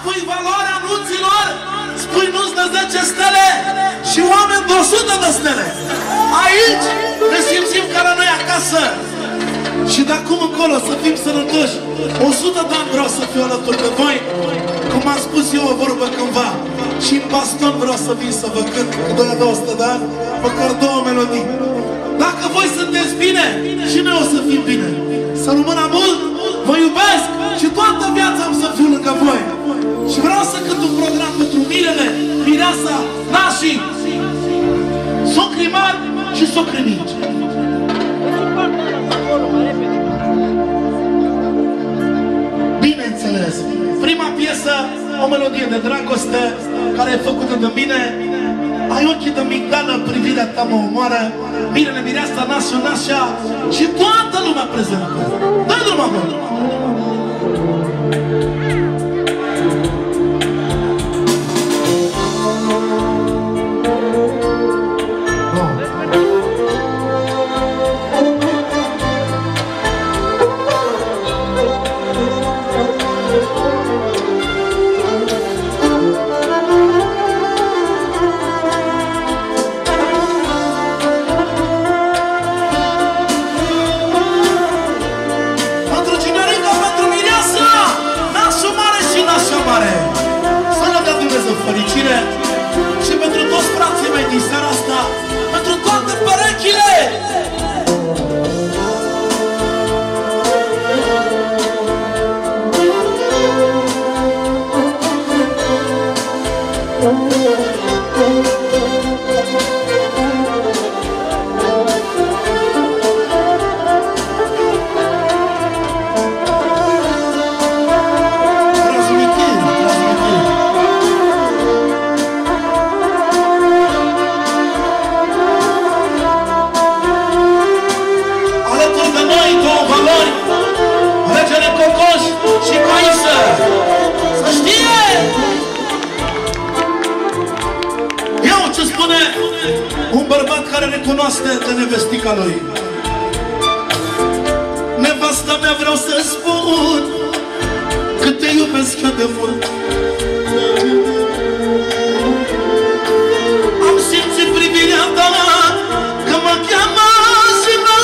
spui valoarea anunților, spui nu-ți de 10 stele și oameni de 100 de stele. Aici ne simțim ca la noi acasă. Și de acum încolo să fim sănătoși. 100 de ani vreau să fiu alături de voi. Cum am spus eu o vorbă cândva. Și în baston vreau să vin să vă cânt cu 200 de ani, măcar 2 melodii. Dacă voi sunteți bine, și noi o să fim bine. Să rămână mult, vă iubesc și toată viața am să fiu lângă voi. Și vreau să cânt un program pentru mirele, mireasa, nașii, socrii mari și socrii mici. Bineînțeles, prima piesă, o melodie de dragoste care e făcută de mine. Ai ochii de migdală, privirea ta mă omoară, mirele, mireasa, nașul, nașa și toată lumea prezentă. Dă drumul, bă! Fericire și pentru toți frații mei din seara asta, pentru toate perechile! Un bărbat care recunoaște de nevestica lui. Nevasta mea, vreau să spun că te iubesc eu de mult. Am simțit privirea ta că mă cheamă și mă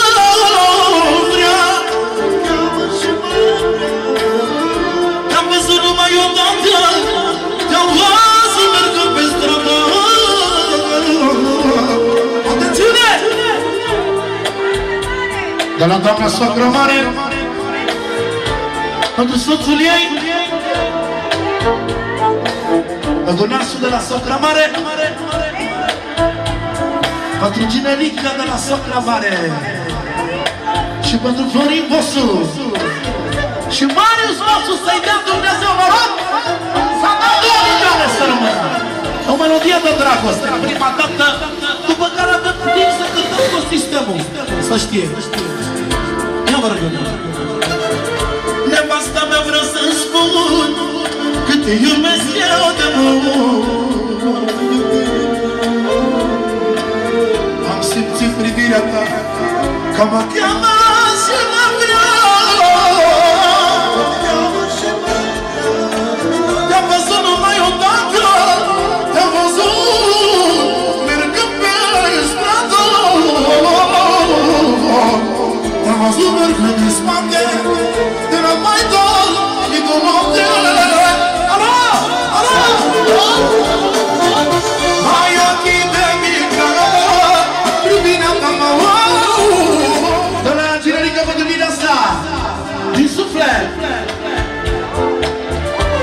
vrea. Te-am văzut numai odată, te-am văzut mergând pe stradă. De la doamna soacră mare, pentru soțul ei, pentru nasul de la soacră mare, pentru Ginelica de la soacră mare și pentru Florin Bosu și Marius Bosu, să-i dea Dumnezeu noroc să dea 2 milioane să rămână. O melodie de dragoste, prima dată, după care avem timp să cântăm tot sistemul, să știe. Ia vă rog eu. Nevasta mea, vreau să-mi spun că te iubesc eu de mult. Am simțit privirea ta că mă cheamă și mă vrea. Te-am văzut numai odată, te-am văzut mergând pe stradă. Te-am văzut mergând în spate, de la mai dor, și tu noapte. Alo! Alo! Hai ochii de mică, privirea ta mă de la Ginelica pentru mine asta, din suflet.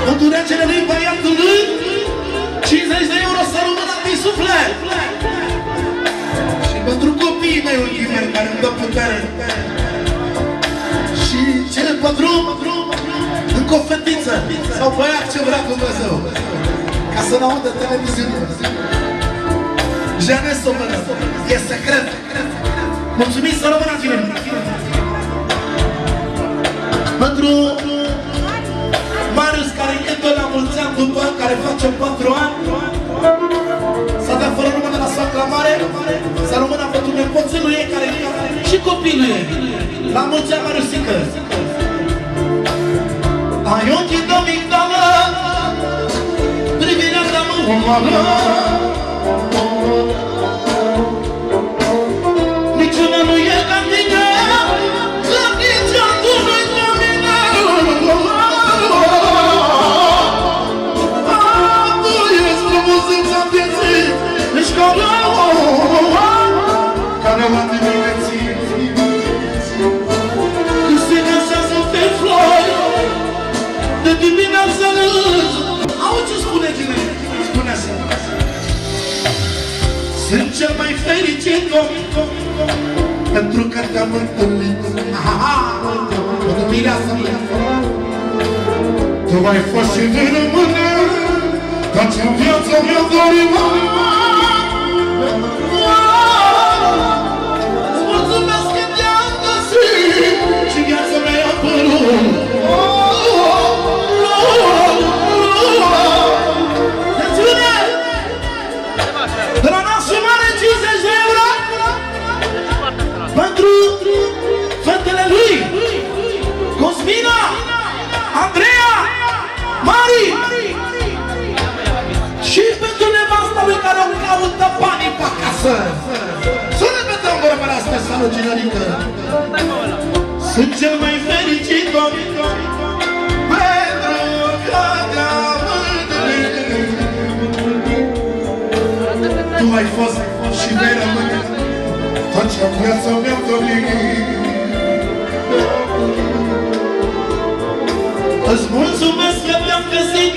Pentru regele lui băiatului, 50 de euro să rămână din suflet. Și pentru copiii mei, ochii mei, care îmi dă putere. Și cele pe drum, încă o fetiță sau băiat ce vrea Dumnezeu, ca să n-audă televiziune. Jamais o mână, e secret. Mulțumim, să rămână Ginelica. Pentru Marius, care e doi la mulți ani după, care face 4 ani, s-a dat fără număr de la soacra mare, să rămână pentru nepoții lui ei, care și copilul ei. La mulți ani, Mariusică. Ai ochii de migdală, omoară. Niciuna nu e ca tine, că nici acum nu-i ca mine. Tu ești frumusețea vieții, ești ca care la dimineții. Când se găsează pe flori, de dimineață râs. Auzi ce spune tine? Spune așa. Sunt cel mai fericit om, pentru că te-am întâlnit. Cu mireasa mea. Tu ai fost și de rămâne, căci în viața mea dorim. Îți mulțumesc că te-am găsit și viața mea i-a apărut. Atențiune! De la nasul mare 50 de euro pentru fetele lui Cosmina, Andreea, Mari și pentru nevasta lui care îmi caută banii pe acasă. Să ne vedem vorbele astea, salut generică. Sunt cel mai fericit om pentru că te-am întâlnit. Tu ai fost și vei rămâne tot ce-am viața mea dorit. Îți mulțumesc că te-am găsit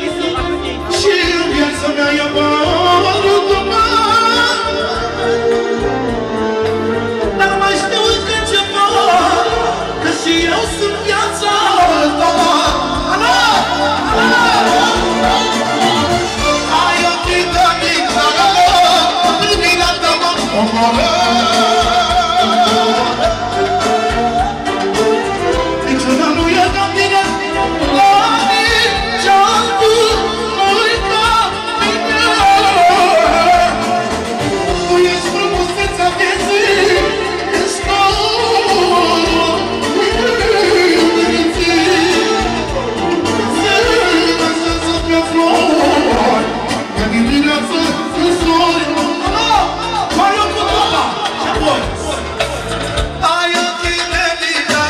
și în viața mea i-a apărut. Dar mai știu încă ceva, că și eu sunt viața ta. Ai o chită mică, privirea ta mă omoară. Niciuna nu e ca tine, la nici altul nu-i ca mine. Tu ești frumusețea vieții, ești ca să-ți flori, că dimineață în sori. Mai eu cu toba și apoi ai ochii de mine,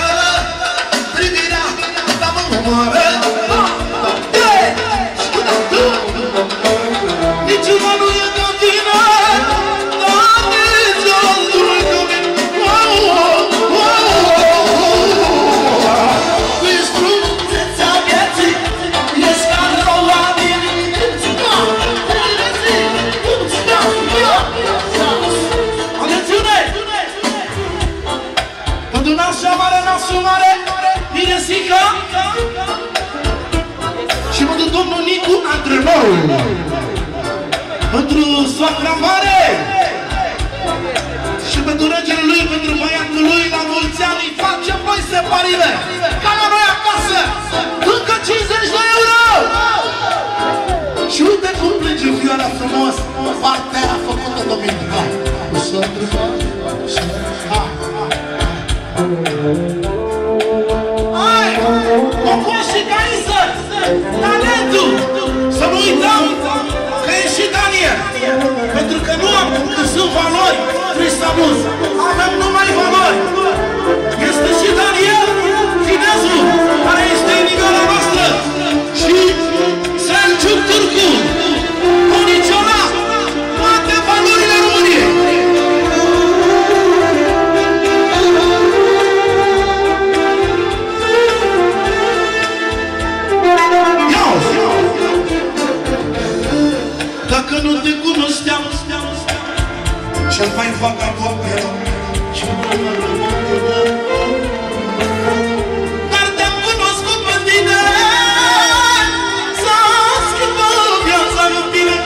privirea ta mă omoară. Niciuna nu e ca tine, dar nici altul nu-i ca mine. Tu ești frumusețea vieții, ești ca roa din atențiune! Pentru nașa mare, nasul mare, Miresica și pentru domnul Nicu, antrenorul. Pentru soacra mare și pentru regele lui, pentru băiatul lui, la mulți ani îi facem voi separile. Ca la noi acasă, încă 50 de euro! Și uite cum plânge vioara frumos, partea aia făcută Dominica. Ușor, hai! Cocos și Caisă! Talentul! Să nu uităm că e și Daniel! Pentru că nu am cum că sunt valori, trebuie să abuz. Avem numai valori! Este și Daniel, chinezul, care este inimioara noastră! Și Selciuc Turcu, condiționat toate valorile României! Dacă nu te cunoșteam, cel mai vagabond eram și dar te-am cunoscut pe tine, s-a schimbat viața în tine.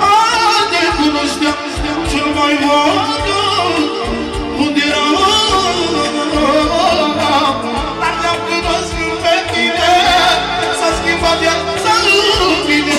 Dacă te cunoșteam, cel mai vagabond unde eram, dar te-am cunoscut pe tine, s-a schimbat viața în tine.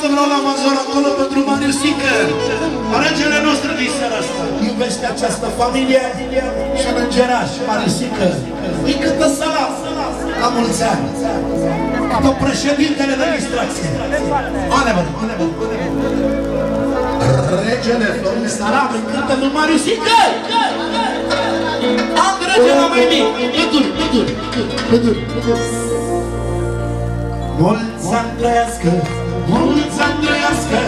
să vreau la major acolo pentru Mariusică, regele nostru din seara asta. Iubește această familie și în îngeraș, Mariusică. Îi cântă salam, la mulți ani. Tot președintele de distracție. Adevăr. Regele Florin Salam îi cântă lui Mariusică. Am regele mai mic. Păduri. Mulți ani trăiască, mulți ani trăiască,